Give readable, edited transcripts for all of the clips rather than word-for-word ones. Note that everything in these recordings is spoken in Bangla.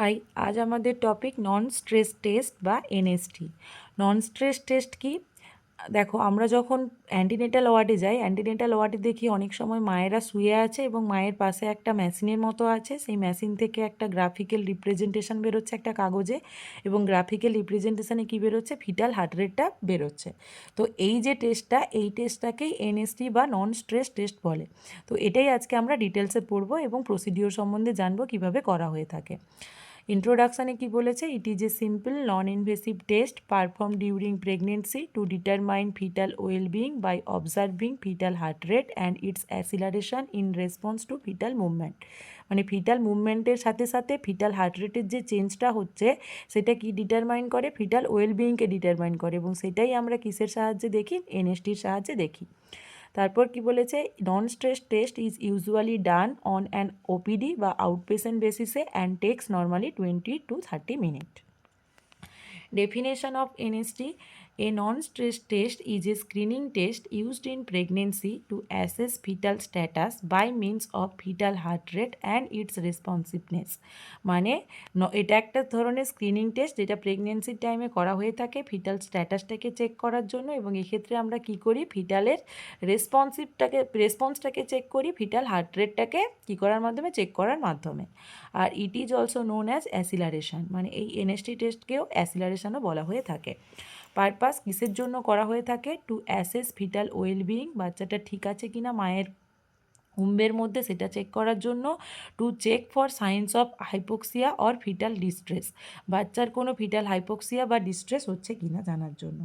হাই, আজ আমাদের টপিক নন স্ট্রেস টেস্ট বা এনএসটি। নন স্ট্রেস টেস্ট কি? দেখো, আমরা যখন অ্যান্টিনেটাল ওয়ার্ডে যাই, অ্যান্টিনেটাল ওয়ার্ডে দেখি অনেক সময় মায়েরা শুয়ে আছে এবং মায়ের পাশে একটা মেশিনের মতো আছে। সেই মেশিন থেকে একটা গ্রাফিক্যাল রিপ্রেজেন্টেশন বেরোচ্ছে একটা কাগজে, এবং গ্রাফিক্যাল রিপ্রেজেন্টেশনে কী বেরোচ্ছে? ফিটাল হার্ট রেটটা বেরোচ্ছে। তো এই যে টেস্টটা, এই টেস্টটাকেই এনএসটি বা নন স্ট্রেস টেস্ট বলে। তো এটাই আজকে আমরা ডিটেলসে পড়বো এবং প্রসিডিওর সম্বন্ধে জানবো কীভাবে করা হয়ে থাকে। ইন্ট্রোডাকশানে কি বলেছে? It is a simple non invasive test perform during pregnancy to determine fetal wellbeing by observing fetal heart rate and its acceleration in response to fetal movement. মানে ফিটাল মুভমেন্টের সাথে সাথে ফিটাল হার্ট রেটের যে চেঞ্জটা হচ্ছে সেটা কি ডিটারমাইন করে? ফিটাল ওয়েলবিংকে ডিটারমাইন করে, এবং সেটাই আমরা কিসের সাহায্যে দেখি? এনএসটির সাহায্যে দেখি। তারপর কি বলেছে? Non stress test is usually done on an OPD বা আউটপেশেন্ট বেসিসে and takes normally 20 to 30 minutes. Definition of NST: a non-stress test is a screening test used in pregnancy to assess fetal status by means of fetal heart rate and its responsiveness. মানে এটা একটা ধরনের স্ক্রিনিং টেস্ট যেটা প্রেগনেন্সির টাইমে করা হয়ে থাকে ফিটাল স্ট্যাটাসটাকে চেক করার জন্য, এবং এক্ষেত্রে আমরা কি করি? ফিটালের রেসপন্সটাকে চেক করি, ফিটাল হার্ট রেটটাকে কী করার মাধ্যমে? চেক করার মাধ্যমে। আর it is also known as acceleration, মানে এই এনএসটি টেস্টকেও অ্যাসিলারেশনও বলা হয়ে থাকে। পারপাস কিসের জন্য করা হয়ে থাকে? টু অ্যাসেস ফিটাল ওয়েলবিং, বাচ্চাটা ঠিক আছে কিনা মায়ের উম্বের মধ্যে সেটা চেক করার জন্য। To check for signs of hypoxia or fetal distress, বাচ্চার কোনো ফিটাল হাইপোক্সিয়া বা ডিস্ট্রেস হচ্ছে কিনা জানার জন্য।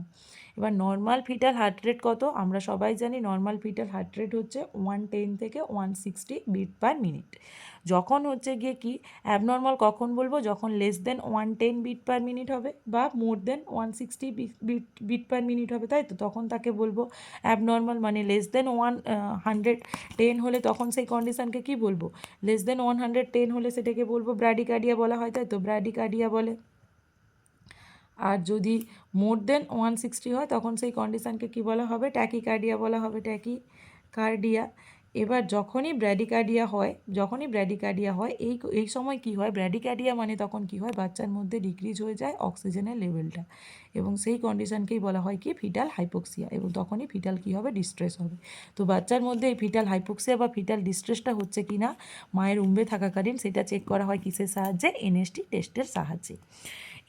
এবার নর্মাল ফিটাল হার্ট রেট কত? আমরা সবাই জানি নর্মাল ফিটাল হার্ট রেট হচ্ছে 110 থেকে 160 বিট পার মিনিট। যখন হচ্ছে গিয়ে কি অ্যাবনর্মাল কখন বলবো? যখন less than 110 beat per minute হবে বা মোর দেন 160 বিট পার মিনিট হবে, তাই তো? তখন তাকে বলবো অ্যাবনর্মাল। মানে লেস দেন 110 হলে তখন সেই কন্ডিশানকে কি বলবো? লেস দেন 110 হলে সেটাকে বলবো ব্র্যাডিকার্ডিয়া বলা হয়, তাই তো? ব্র্যাডিকার্ডিয়া বলে। আর যদি মোর দেন 160 হয় তখন সেই কন্ডিশানকে কী বলা হবে? ট্যাকিকার্ডিয়া বলা হবে, ট্যাকিকার্ডিয়া। এবার যখনই ব্র্যাডিকার্ডিয়া হয় এই সময় কি হয়? ব্র্যাডিকার্ডিয়া মানে তখন কি হয়? বাচ্চার মধ্যে ডিক্রিজ হয়ে যায় অক্সিজেনের লেভেলটা, এবং সেই কন্ডিশানকেই বলা হয় কি? ফিটাল হাইপোক্সিয়া, এবং তখনই ফিটাল কী হবে? ডিস্ট্রেস হবে। তো বাচ্চার মধ্যে এই ফিটাল হাইপোক্সিয়া বা ফিটাল ডিস্ট্রেসটা হচ্ছে কি না মায়ের উম্বে থাকাকালীন সেটা চেক করা হয় কিসের সাহায্যে? এনএসটি টেস্টের সাহায্যে।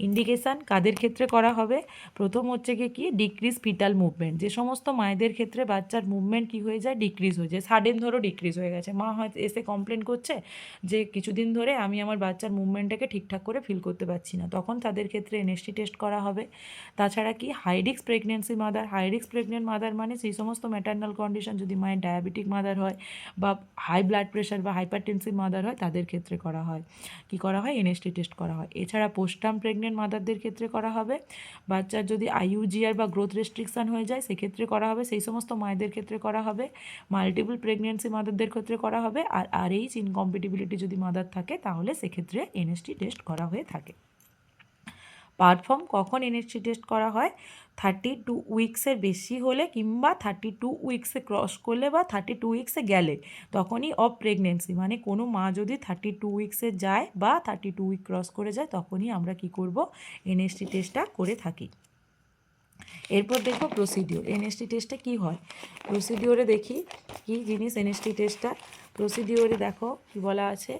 ইন্ডিকেশান কাদের ক্ষেত্রে করা হবে? প্রথম হচ্ছে গিয়ে কি? Decrease fetal movement. যে সমস্ত মায়েদের ক্ষেত্রে বাচ্চার মুভমেন্ট কী হয়ে যায়? ডিক্রিজ হয়ে যায়। সাডেন ধরো ডিক্রিজ হয়ে গেছে, মা হয়তো এসে কমপ্লেন করছে যে কিছুদিন ধরে আমি আমার বাচ্চার মুভমেন্টটাকে ঠিকঠাক করে ফিল করতে পারছি না, তখন তাদের ক্ষেত্রে এনএসটি টেস্ট করা হবে। তাছাড়া কি? High risk pregnancy mother. High risk pregnant mother মানে সেই সমস্ত ম্যাটার্নাল কন্ডিশন, যদি মায়ের ডায়াবেটিক মাদার হয় বা হাই ব্লাড প্রেশার বা হাইপারটেনসিভ মাদার হয় তাদের ক্ষেত্রে করা হয় কি করা হয়? এনএসটি টেস্ট করা হয়। এছাড়া পোস্টটার্ম প্রেগনেন্ট মাদারদের ক্ষেত্রে করা হবে। বাচ্চার যদি আইইউজিআর বা গ্রোথ রেস্ট্রিকশান হয়ে যায় সেক্ষেত্রে করা হবে, সেই সমস্ত মায়েদের ক্ষেত্রে করা হবে। মাল্টিপল প্রেগনেন্সি মাদারদের ক্ষেত্রে করা হবে। আর আরএইচ ইনকম্পিটিবিলিটি যদি মাদার থাকে তাহলে সেক্ষেত্রে এনএসটি টেস্ট করা হয়ে থাকে। পারফর্ম কখন এনএসটি টেস্ট করা হয়? 32 উইক্সের বেশি হলে কিংবা 32 উইক্সে ক্রস করলে বা 32 উইক্সে গেলে তখনই অফ প্রেগনেন্সি, মানে কোনো মা যদি 32 উইক্সে যায় বা 32 উইক ক্রস করে যায় তখনই আমরা কি করব? এনএসটি টেস্টটা করে থাকি। এরপর দেখো প্রসিডিওর। এনএসটি টেস্টে কি হয়? প্রসিডিওরে দেখি কি জিনিস এনএসটি টেস্টটা। প্রসিডিওরে দেখো কি বলা আছে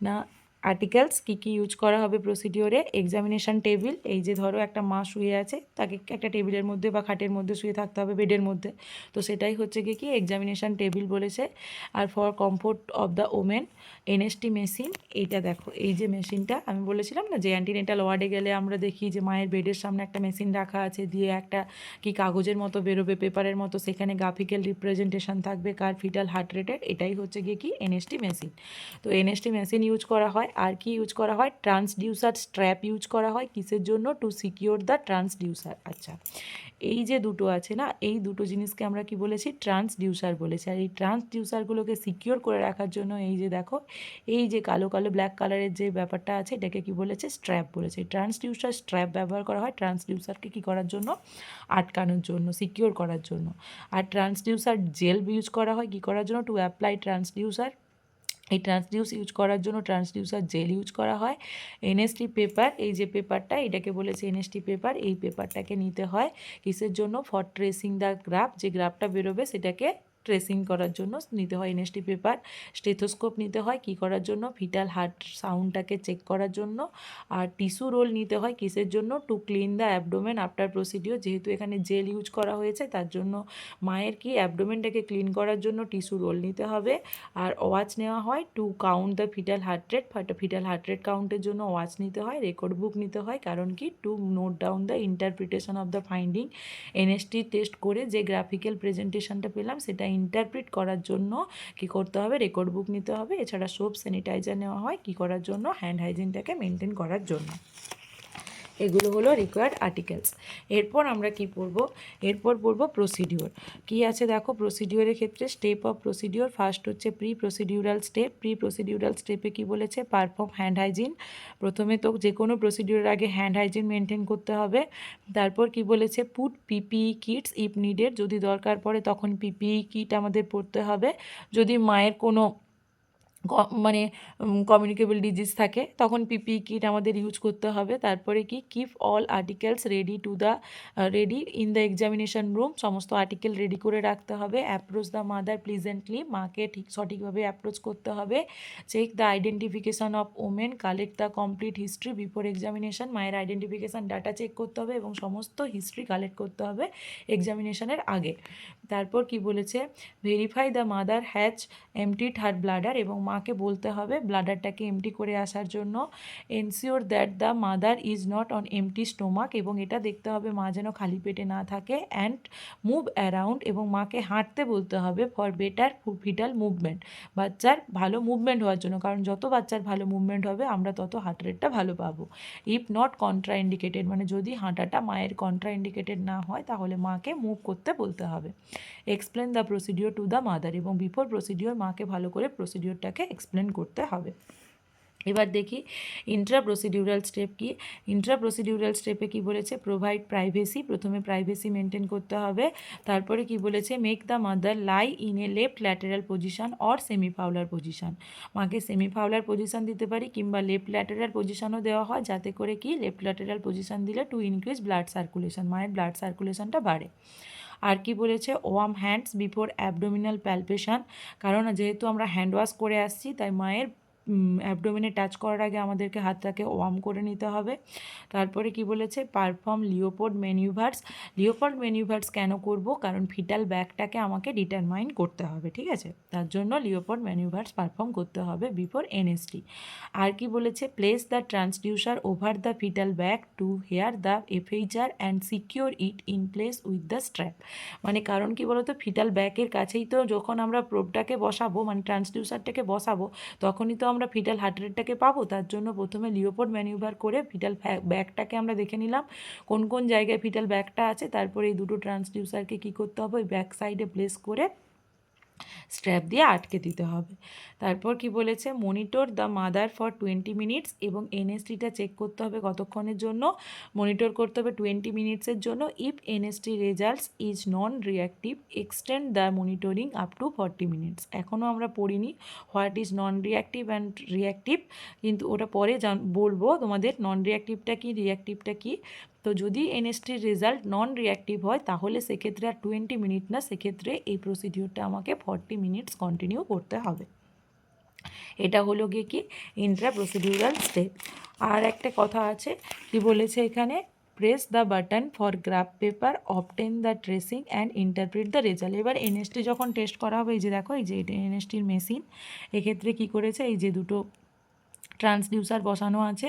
না, আর্টিকেলস কী কী ইউজ করা হবে প্রসিডিওরে। এক্সামিনেশান টেবিল, এই যে ধরো একটা মা শুয়ে আছে, তাকে একটা টেবিলের মধ্যে বা খাটের মধ্যে শুয়ে থাকতে হবে, বেডের মধ্যে, তো সেটাই হচ্ছে কি এক্সামিনেশান টেবিল বলেছে। আর for comfort of the women NST machine, এইটা দেখো এই যে মেশিনটা আমি বলেছিলাম না যে অ্যান্টিনেটাল ওয়ার্ডে গেলে আমরা দেখি যে মায়ের বেডের সামনে একটা মেশিন রাখা আছে, দিয়ে একটা কি কাগজের মতো বেরোবে, পেপারের মতো, সেখানে গ্রাফিক্যাল রিপ্রেজেন্টেশন থাকবে কার? ফিটাল হার্ট রেটের। এটাই হচ্ছে গিয়ে কি? NST machine. তো এনএসটি মেশিন ইউজ করা হয়। আর কি ইউজ করা হয়? ট্রান্সডিউসার স্ট্র্যাপ ইউজ করা হয়। কিসের জন্য? Two secure the transducer. আচ্ছা, এই যে দুটো আছে না, এই দুটো জিনিসকে আমরা কি বলেছি? ট্রান্সডিউসার বলেছি। আর এই ট্রান্সডিউসারগুলোকে সিকিওর করে রাখার জন্য এই যে দেখো এই যে কালো কালো ব্ল্যাক কালারের যে ব্যাপারটা আছে এটাকে কি বলেছে? স্ট্র্যাপ বলেছে। ট্রান্সডিউসার স্ট্র্যাপ ব্যবহার করা হয় ট্রান্সডিউসারকে কী করার জন্য? আটকানোর জন্য, সিকিওর করার জন্য। আর ট্রান্সডিউসার জেল ইউজ করা হয় কী করার জন্য? টু অ্যাপ্লাই ট্রান্সডিউসার এই ট্রান্সডিউস ইউজ করার জন্য ট্রান্সডিউসার জেল ইউজ করা হয়। এনএসটি পেপার, এই যে পেপারটা এটাকে বলেছে এনএসটি পেপার, এই পেপারটাকে নিতে হয় কিসের জন্য? ফর ট্রেসিং দ্য গ্রাফ, যে গ্রাফটা বেরোবে সেটাকে ট্রেসিং করার জন্য নিতে হয় এনএসটি পেপার। স্টেথোস্কোপ নিতে হয় কী করার জন্য? ভিটাল হার্ট সাউন্ডটাকে চেক করার জন্য। আর টিস্যু রোল নিতে হয় কিসের জন্য? To clean the abdomen after procedure, যেহেতু এখানে জেল ইউজ করা হয়েছে তার জন্য মায়ের কি অ্যাবডোমেনটাকে ক্লিন করার জন্য টিস্যু রোল নিতে হবে। আর ওয়াচ নেওয়া হয় to count the fetal heart rate, fetal heart rate কাউন্টের জন্য ওয়াচ নিতে হয়। রেকর্ড বুক নিতে হয়, কারণ কি? To note down the interpretation of the finding, NST test করে যে গ্রাফিক্যাল প্রেজেন্টেশনটা পেলাম সেটা ইন্টারপ্রিট করার জন্য কি করতে হবে? রেকর্ড বুক নিতে হবে। এছাড়া সোপ, স্যানিটাইজার নেওয়া হয় কি করার জন্য? হ্যান্ড হাইজিনটাকে মেনটেন করার জন্য। এগুলো হলো রিকোয়ার্ড আর্টিকেলস। এরপর আমরা কি পড়ব? এরপর পড়ব প্রসিডিওর। কি আছে দেখো প্রসিডিওরের ক্ষেত্রে? Step of procedure. ফার্স্ট হচ্ছে pre procedural step. Pre procedural স্টেপে কি বলেছে? Perform hand hygiene. প্রথমে তো যে কোনো প্রসিডিওরের আগে হ্যান্ড হাইজিন মেনটেন করতে হবে। তারপর কি বলেছে? Put PPE kits if needed, যদি দরকার পড়ে তখন পিপিই কিট আমাদের পড়তে হবে। যদি মায়ের কোনো মানে কমিউনিকেবল ডিজিজ থাকে তখন পিপিই কিট আমাদের ইউজ করতে হবে। তারপরে কি? Keep all articles ready to the ready in the examination room, সমস্ত আর্টিকেল রেডি করে রাখতে হবে। অ্যাপ্রোচ দ্য মাদার প্লিজেন্টলি, মাকে সঠিকভাবে অ্যাপ্রোচ করতে হবে। Check the identification of women, collect the complete history before examination, মায়ের আইডেন্টিফিকেশান ডাটা চেক করতে হবে এবং সমস্ত হিস্ট্রি কালেক্ট করতে হবে এক্সামিনেশানের আগে। তারপর কি বলেছে? Verify the mother has emptied her bladder, এবং মাকে বলতে হবে ব্লাডারটাকে এমটি করে আসার জন্য। Ensure that the mother is not on empty stomach, এবং এটা দেখতে হবে মা যেন খালি পেটে না থাকে। অ্যান্ড মুভ অ্যারাউন্ড, এবং মাকে হাঁটতে বলতে হবে ফর বেটার ফিটাল মুভমেন্ট, বাচ্চার ভালো মুভমেন্ট হওয়ার জন্য, কারণ যত বাচ্চার ভালো মুভমেন্ট হবে আমরা তত হার্ট রেটটা ভালো পাবো। ইফ নট কন্ট্রা ইন্ডিকেটেড, মানে যদি হাঁটাটা মায়ের কন্ট্রা ইন্ডিকেটেড না হয় তাহলে মাকে মুভ করতে বলতে হবে। Explain the procedure to the mother, এবং বিফোর প্রসিডিওর মাকে ভালো করে প্রসিডিওরটাকে এক্সপ্লেন করতে হবে। এবার দেখি ইন্ট্রা প্রসিডিউরাল স্টেপ কি? ইন্ট্রা প্রসিডিউরাল স্টেপে কি বলেছে? প্রোভাইড প্রাইভেসি, প্রথমে প্রাইভেসি মেনটেন করতে হবে। তারপরে কি বলেছে? Make the mother lie in a left lateral position or semi Fowler position, মাকে সেমি ফাউলার পজিশন দিতে পারি কিংবা লেফট ল্যাটেরাল পজিশনও দেওয়া হয়, যাতে করে কি লেফট ল্যাটেরাল পজিশন দিলে টু ইনক্রিজ ব্লাড সার্কুলেশন, মায়ের ব্লাড সার্কুলেশনটা বাড়ে। আর কি বলেছে? Warm hands before abdominal palpation, কারণ যেহেতু আমরা হ্যান্ড ওয়াশ করে আসছি তাই মায়ের অ্যাবডোমেনে টাচ করার আগে আমাদেরকে হাতটাকে ওয়ার্ম করে নিতে হবে। তারপরে কি বলেছে? পারফর্ম লিওপোড ম্যানিউভার্স। লিওপোড ম্যানিউভার্স কেন করব? কারণ ফিটাল ব্যাগটাকে আমাকে ডিটারমাইন করতে হবে, ঠিক আছে? তার জন্য লিওপোড ম্যানিউভার্স পারফর্ম করতে হবে বিফোর এনএসটি। আর কি বলেছে? Place the transducer over the fetal bag to hear the FHR and secure it in place with the strap, মানে কারণ কি বলতো? ফিটাল ব্যাগের কাছেই তো যখন আমরা প্রোবটাকে বসাবো, মানে ট্রান্সডিউসারটাকে বসাবো, তখনই তো আমরা ফিটাল হার্ট রেটটাকে পাবো। তার জন্য প্রথমে লিওপোড ম্যানিউভার করে ফিটাল ব্যাগটাকে আমরা দেখে নিলাম কোন কোন জায়গায় ফিটাল ব্যাগটা আছে। তারপরে এই দুটো ট্রান্সডিউসারকে কী করতে হবে? ওই ব্যাক সাইডে প্লেস করে স্ট্র্যাপ দিয়ে আটকে দিতে হবে। তারপর কি বলেছে? Monitor the mother for 20 minutes, এবং এনএসটিটা চেক করতে হবে কতক্ষণের জন্য? মনিটর করতে হবে 20 মিনিটসের জন্য। If NST results is non reactive extend the monitoring up to 40 minutes. এখনও আমরা পড়িনি what is non reactive and reactive, কিন্তু ওটা পরে বলবো তোমাদের নন রিয়াক্টিভটা কী, রিয়াক্টিভটা কী। তো যদি এনএসটির রেজাল্ট নন রিয়াক্টিভ হয় তাহলে সেক্ষেত্রে আর 20 মিনিট না, সেক্ষেত্রে এই প্রসিডিওরটা আমাকে 40 মিনিটস কন্টিনিউ করতে হবে। এটা হলো গিয়ে কি? Intra procedural step. আর একটা কথা আছে, কি বলেছে এখানে? Press the button for graph paper, obtain the tracing and interpret the result. এবার এনএসটি যখন টেস্ট করা হবে, এই যে দেখো এই যে এটা এনএসটির মেশিন, এক্ষেত্রে কি করেছে? এই যে দুটো ট্রান্সডিউসার বসানো আছে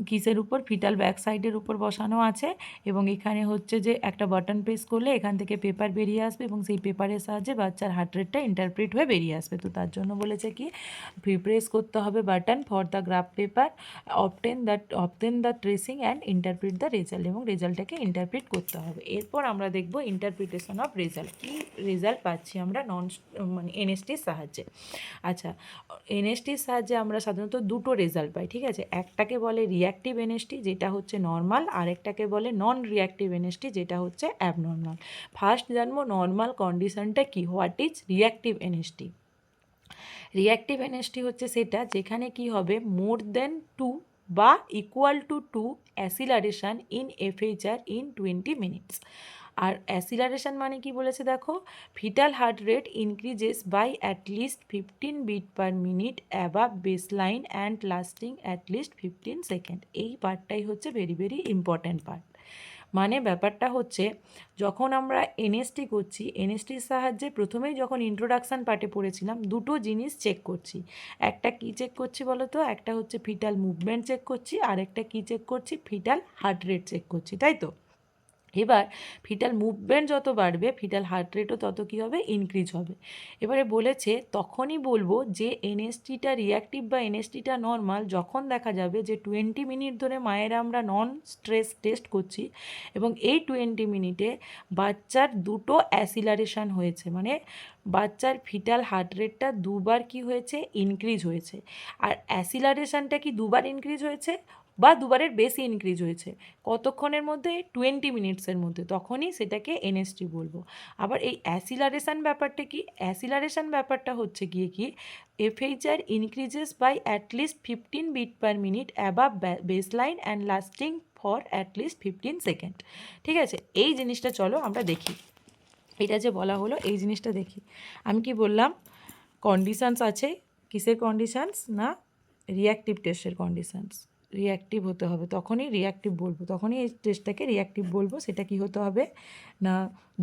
কিসের উপর? ফিটাল ব্যাক সাইডের উপর বসানো আছে, এবং এখানে হচ্ছে যে একটা বাটন প্রেস করলে এখান থেকে পেপার বেরিয়ে আসবে এবং সেই পেপারের সাহায্যে বাচ্চার হার্ট রেটটা ইন্টারপ্রিট হয়ে বেরিয়ে আসবে। তো তার জন্য বলেছে কি প্রেস করতে হবে button for the graph paper, obtain the tracing and interpret the result, এবং রেজাল্টটাকে ইন্টারপ্রিট করতে হবে। এরপর আমরা দেখব ইন্টারপ্রিটেশন অফ রেজাল্ট, কি রেজাল্ট পাচ্ছি আমরা মানে এনএসটির সাহায্যে। আচ্ছা, এনএসটির সাহায্যে আমরা সাধারণত দুটো রেজাল্ট পাই, ঠিক আছে? একটাকে বলে রিয়াক্টিভ এনএসটি, যেটা হচ্ছে নর্মাল, আর একটাকে বলে নন রিয়াক্টিভ এনএসটি, যেটা হচ্ছে অ্যাবনর্মাল। ফার্স্ট জানবো নর্মাল কন্ডিশনটা কি, what is reactive NST. Reactive NST হচ্ছে সেটা যেখানে কি হবে মোর দেন 2 বা equal to 2 acceleration in FHR in 20 minutes. আর অ্যাসিলারেশন মানে কি বলেছে দেখো, fetal heart rate increases by at least 15 beat per minute above base line and lasting at least 15 second. এই পার্টটাই হচ্ছে ভেরি ভেরি ইম্পর্ট্যান্ট পার্ট। মানে ব্যাপারটা হচ্ছে যখন আমরা এনএসটি করছি, এনএসটির সাহায্যে প্রথমেই যখন ইন্ট্রোডাকশান পার্টে পড়েছিলাম দুটো জিনিস চেক করছি। একটা কি চেক করছি বলো তো, একটা হচ্ছে ফিটাল মুভমেন্ট চেক করছি, আর একটা কি চেক করছি, ফিটাল হার্ট রেট চেক করছি, তাই তো। এবার ফিটাল মুভমেন্ট যত বাড়বে ফিটাল হার্ট রেটও তত কী হবে, ইনক্রিজ হবে। এবারে বলেছে তখনই বলবো যে এনএসটিটা রিঅ্যাক্টিভ বা এনএসটিটা নর্মাল যখন দেখা যাবে যে 20 মিনিট ধরে মায়ের আমরা নন স্ট্রেস টেস্ট করছি এবং এই 20 মিনিটে বাচ্চার দুটো অ্যাসিলারেশন হয়েছে, মানে বাচ্চার ফিটাল হার্ট রেটটা দুবার কি হয়েছে, ইনক্রিজ হয়েছে। আর অ্যাসিলারেশনটা কি দুবার ইনক্রিজ হয়েছে বা দুবারের বেশি ইনক্রিজ হয়েছে, কতক্ষণের মধ্যে, 20 মিনিটসের মধ্যে, তখনই সেটাকে এনএসটি বলবো। আবার এই অ্যাসিলারেশন ব্যাপারটা কি, অ্যাসিলারেশন ব্যাপারটা হচ্ছে গিয়ে কি FHR increases by at least 15 beat per minute above base line and lasting for at least 15 second. ঠিক আছে, এই জিনিসটা চলো আমরা দেখি, এটা যে বলা হলো এই জিনিসটা দেখি। আমি কি বললাম, কন্ডিশানস আছে, কিসের কন্ডিশানস না, রিঅ্যাক্টিভ টেস্টের কন্ডিশানস। রিঅ্যাক্টিভ হতে হবে, তখনই রিঅ্যাক্টিভ বলবো, তখনই এই টেস্টটাকে রিঅ্যাক্টিভ বলবো। সেটা কি হতে হবে না,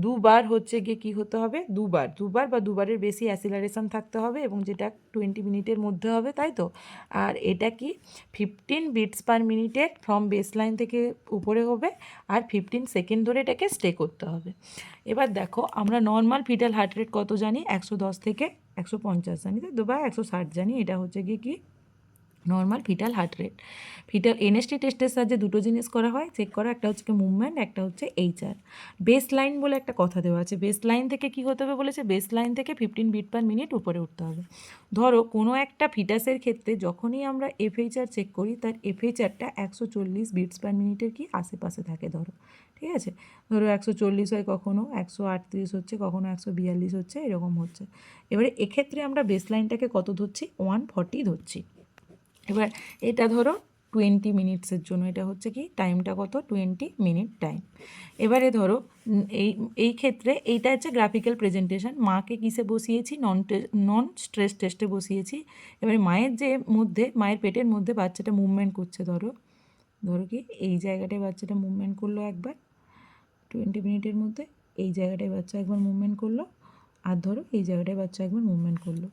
দুবার হচ্ছে গিয়ে কী হতে হবে, দুবার বা দুবারের বেশি অ্যাসিলারেশন থাকতে হবে এবং যেটা 20 মিনিটের মধ্যে হবে, তাই তো। আর এটা কি 15 বিটস পার মিনিটের ফ্রম বেস লাইন থেকে উপরে হবে, আর 15 সেকেন্ড ধরে এটাকে স্টে করতে হবে। এবার দেখো আমরা নর্মাল ফিটাল হার্ট রেট কত জানি, 110 থেকে 150 জানি, তো বা 160 জানি। এটা হচ্ছে গিয়ে কি normal fetal heart rate. Fetal NST টেস্টের সাহায্যে দুটো জিনিস করা হয় চেক করা, একটা হচ্ছে মুভমেন্ট, একটা হচ্ছে এইচআর। বেস লাইন বলে একটা কথা দেওয়া আছে, বেস লাইন থেকে কী হতে হবে বলেছে, বেস লাইন থেকে 15 বিট পার মিনিট উপরে উঠতে হবে। ধরো কোনো একটা ফিটাসের ক্ষেত্রে যখনই আমরা এফএইচআর চেক করি তার এফএইচআরটা 140 বিটস পার মিনিটের কি আশেপাশে থাকে ধরো, ঠিক আছে। ধরো 140 হয়, কখনো 138 হচ্ছে, কখনো 142 হচ্ছে, এরকম হচ্ছে। এবারে এক্ষেত্রে আমরা বেস লাইনটাকে কত ধরছি, 140 ধরছি। এবার এটা ধরো 20 মিনিটসের জন্য, এটা হচ্ছে কি টাইমটা কত, 20 মিনিট টাইম। এবারে ধরো এই ক্ষেত্রে এইটা হচ্ছে গ্রাফিক্যাল প্রেজেন্টেশন। মাকে কিসে বসিয়েছি, নন স্ট্রেস টেস্টে বসিয়েছি। এবারে মায়ের যে মধ্যে, মায়ের পেটের মধ্যে বাচ্চাটা মুভমেন্ট করছে, ধরো কি এই জায়গাটায় বাচ্চাটা মুভমেন্ট করলো একবার 20 মিনিটের মধ্যে, এই জায়গাটায় বাচ্চা একবার মুভমেন্ট করলো, আর ধরো এই জায়গাটায় বাচ্চা একবার মুভমেন্ট করলো।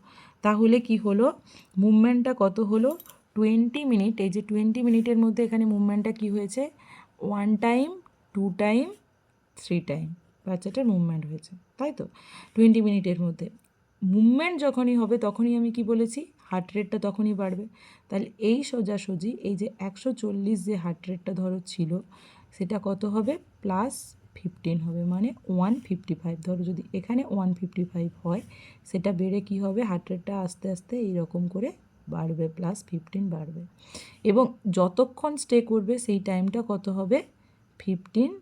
তাহলে কি হলো, মুভমেন্টটা কত হলো, 20 মিনিট। এই যে 20 মিনিটের মধ্যে এখানে মুভমেন্টটা কি হয়েছে, 1 টাইম, 2 টাইম, 3 টাইম বাচ্চাটার মুভমেন্ট হয়েছে, তাই তো। 20 মিনিটের মধ্যে মুভমেন্ট যখনই হবে তখনই আমি কি বলেছি, হার্ট রেটটা তখনই বাড়বে। তাহলে এই সোজাসুজি এই যে 140 যে হার্ট রেটটা ধরো ছিল, সেটা কত হবে, +15 হবে, মানে 155। ধরো যদি এখানে 155 হয়, সেটা বেড়ে কি হবে, হার্ট রেটটা আস্তে আস্তে এইরকম করে বাড়বে, +15 বাড়বে। এবং যতক্ষণ স্টে করবে সেই টাইমটা কত হবে, 15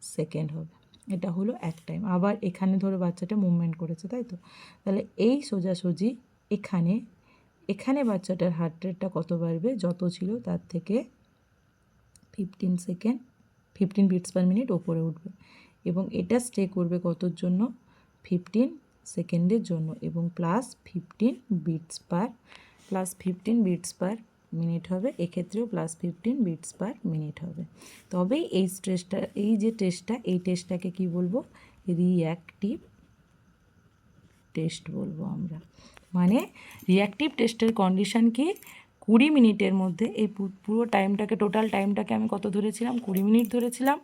সেকেন্ড হবে। এটা হলো এক টাইম। আবার এখানে ধরো বাচ্চাটা মুভমেন্ট করেছে, তাই তো। তাহলে এই সোজাসুজি এখানে বাচ্চাটার হার্ট রেটটা কত বাড়বে, যত ছিল তার থেকে 15 বিটস পার মিনিট ওপরে উঠবে এবং এটা স্টে করবে কতর জন্য, 15 সেকেন্ডের জন্য, এবং +15 বিটস পার মিনিট হবে। এক্ষেত্রেও +15 বিটস পার মিনিট হবে। তবেই এই টেস্টটাকে কি বলবো, রিঅ্যাক্টিভ টেস্ট বলবো আমরা। মানে রিঅ্যাক্টিভ টেস্টের কন্ডিশন কি, 20 মিনিটের মধ্যে, এই পুরো টাইমটাকে, টোটাল টাইমটাকে আমি কত ধরেছিলাম, 20 মিনিট ধরেছিলাম।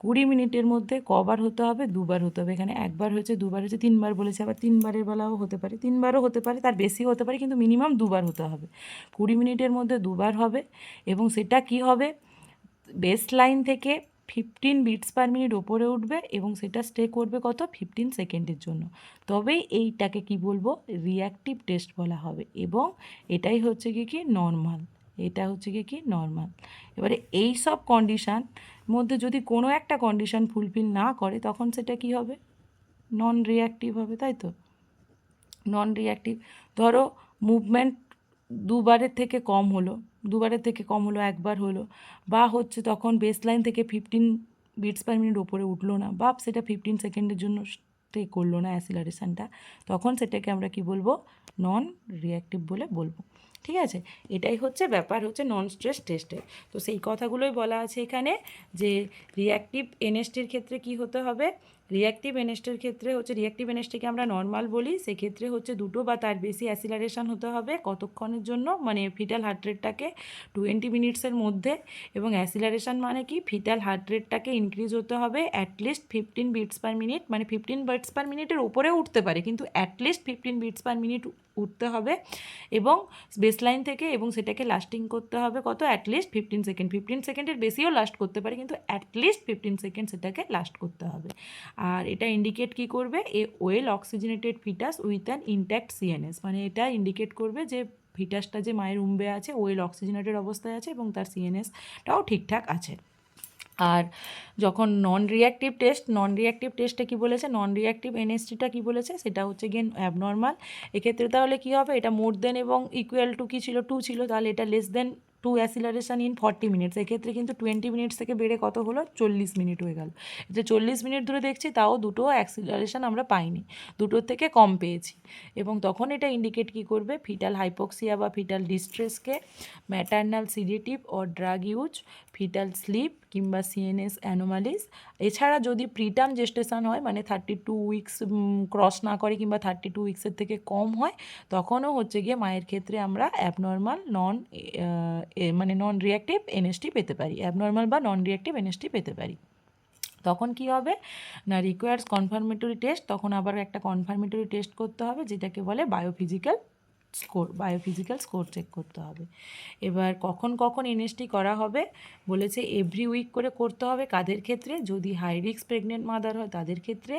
20 মিনিটের মধ্যে কবার হতে হবে, দুবার হতে হবে। এখানে একবার হয়েছে, দুবার হয়েছে, 3বার বলেছে, আবার 3বারের বেলাও হতে পারে, 3বারও হতে পারে, তার বেশি হতে পারে, কিন্তু মিনিমাম 2বার হতে হবে। 20 মিনিটের মধ্যে 2বার হবে এবং সেটা কি হবে, বেস লাইন থেকে 15 বিটস পার মিনিট ওপরে উঠবে এবং সেটা স্টে করবে কত, 15 সেকেন্ডের জন্য। তবেই এইটাকে কি বলবো, রিঅ্যাক্টিভ টেস্ট বলা হবে। এবং এটাই হচ্ছে কি নর্মাল, এটা হচ্ছে কি নর্মাল। এবারে এই সব কন্ডিশান মধ্যে যদি কোনো একটা কন্ডিশান ফুলফিল না করে তখন সেটা কি হবে, নন রিঅ্যাক্টিভ হবে, তাই তো। নন রিঅ্যাক্টিভ, ধরো মুভমেন্ট দুবারের থেকে কম হলো, একবার হলো, বা হচ্ছে তখন বেসলাইন থেকে 15 বিটস পার মিনিট ওপরে উঠলো না, বা সেটা 15 সেকেন্ডের জন্য স্টে করলো না অ্যাসিলারেশানটা, তখন সেটাকে আমরা কি বলবো, নন রিঅ্যাক্টিভ বলে বলবো। ঠিক আছে, এটাই হচ্ছে ব্যাপার হচ্ছে নন স্ট্রেস টেস্টের। তো সেই কথাগুলোই বলা আছে এখানে যে রিঅ্যাক্টিভ এনএসটির ক্ষেত্রে কি হতে হবে, রিঅ্যাক্টিভ এনএসটির ক্ষেত্রে হচ্ছে, রিঅ্যাক্টিভ এনএসটিকে আমরা নর্মাল বলি, সেক্ষেত্রে হচ্ছে 2 বা তার বেশি অ্যাসিলারেশন হতে হবে কতক্ষণের জন্য, মানে ফিটাল হার্ট রেটটাকে 20 মিনিটসের মধ্যে, এবং অ্যাসিলারেশন মানে কি, ফিটাল হার্ট রেটটাকে ইনক্রিজ হতে হবে অ্যাটলিস্ট 15 বিটস পার মিনিট, মানে 15 বিটস পার মিনিটের উপরেও উঠতে পারে কিন্তু অ্যাটলিস্ট 15 বিটস পার মিনিট উঠতে হবে, এবং বেসলাইন থেকে, এবং সেটাকে লাস্টিং করতে হবে কত, অ্যাটলিস্ট 15 সেকেন্ডের বেশিও লাস্ট করতে পারে কিন্তু অ্যাটলিস্ট 15 সেকেন্ড সেটাকে লাস্ট করতে হবে। আর এটা ইন্ডিকেট কি করবে, a well oxygenated fetus with an intact CNS, মানে এটা ইন্ডিকেট করবে যে ফিটাসটা যে মায়ের উম্বে আছে ওয়েল অক্সিজেনেটেড অবস্থায় আছে এবং তার সিএনএসটাও ঠিকঠাক আছে। আর যখন নন রিঅ্যাক্টিভ টেস্টে কী বলেছে, নন রিঅ্যাক্টিভ এনএসটিটা কী বলেছে, সেটা হচ্ছে গিয়ে অ্যাবনর্মাল। এক্ষেত্রে তাহলে কী হবে, এটা মোর দেন এবং ইকুয়াল টু কী ছিল, 2 ছিল, তাহলে এটা less than 2 acceleration in 40 minutes, এক্ষেত্রে কিন্তু 20 মিনিটস থেকে বেড়ে কত হলো, 40 মিনিট হয়ে গেল। যে 40 মিনিট ধরে দেখছি তাও দুটো অ্যাক্সিলারেশন আমরা পাইনি, দুটোর থেকে কম পেয়েছি, এবং তখন এটা ইন্ডিকেট কী করবে, ফিটাল হাইপক্সিয়া বা ফিটাল ডিস্ট্রেসকে, maternal sedative or drug use, fetal sleep কিংবা সিএনএস অ্যানোমালিস। এছাড়া যদি প্রিটার্ম জেস্টেশন হয়, মানে 32 উইকস ক্রস না করে কিংবা 32 উইকসের থেকে কম হয়, তখনও হচ্ছে গিয়ে মায়ের ক্ষেত্রে আমরা অ্যাবনর্মাল মানে নন রিঅ্যাক্টিভ এনএসটি পেতে পারি, অ্যাবনর্মাল বা নন রিঅ্যাক্টিভ এনএসটি পেতে পারি। তখন কি হবে না, রিকোয়ার্স কনফার্মেটরি টেস্ট, তখন আবার একটা কনফার্মেটরি টেস্ট করতে হবে যেটাকে বলে বায়োফিজিক্যাল স্কোর চেক করতে হবে। এবার কখন কখন এনএসটি করা হবে বলেছে, এভরি উইক করে করতে হবে, কাদের ক্ষেত্রে, যদি হাই রিস্ক প্রেগনেন্ট মাদার হয় তাদের ক্ষেত্রে,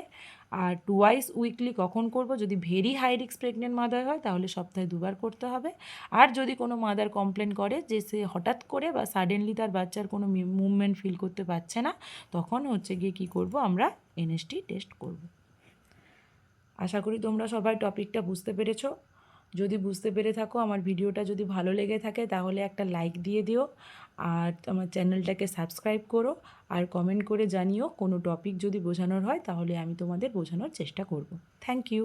আর টুয়াইস উইকলি কখন করব, যদি very high risk pregnant mother হয় তাহলে সপ্তাহে 2 বার করতে হবে। আর যদি কোনো মাদার কমপ্লেন করে যে সে হঠাৎ করে বা সাডেনলি তার বাচ্চার কোনো মুভমেন্ট ফিল করতে পারছে না, তখন হচ্ছে গিয়ে কী করব, আমরা এনএসটি টেস্ট করব। আশা করি তোমরা সবাই টপিকটা বুঝতে পেরেছো। যদি বুঝতে পেরে থাকো, আমার ভিডিওটা যদি ভালো লেগে থাকে তাহলে একটা লাইক দিয়ে দিও, আর আমার চ্যানেলটাকে সাবস্ক্রাইব করো, আর কমেন্ট করে জানিও কোনো টপিক যদি বোঝানোর হয় তাহলে আমি তোমাদের বোঝানোর চেষ্টা করব। Thank you.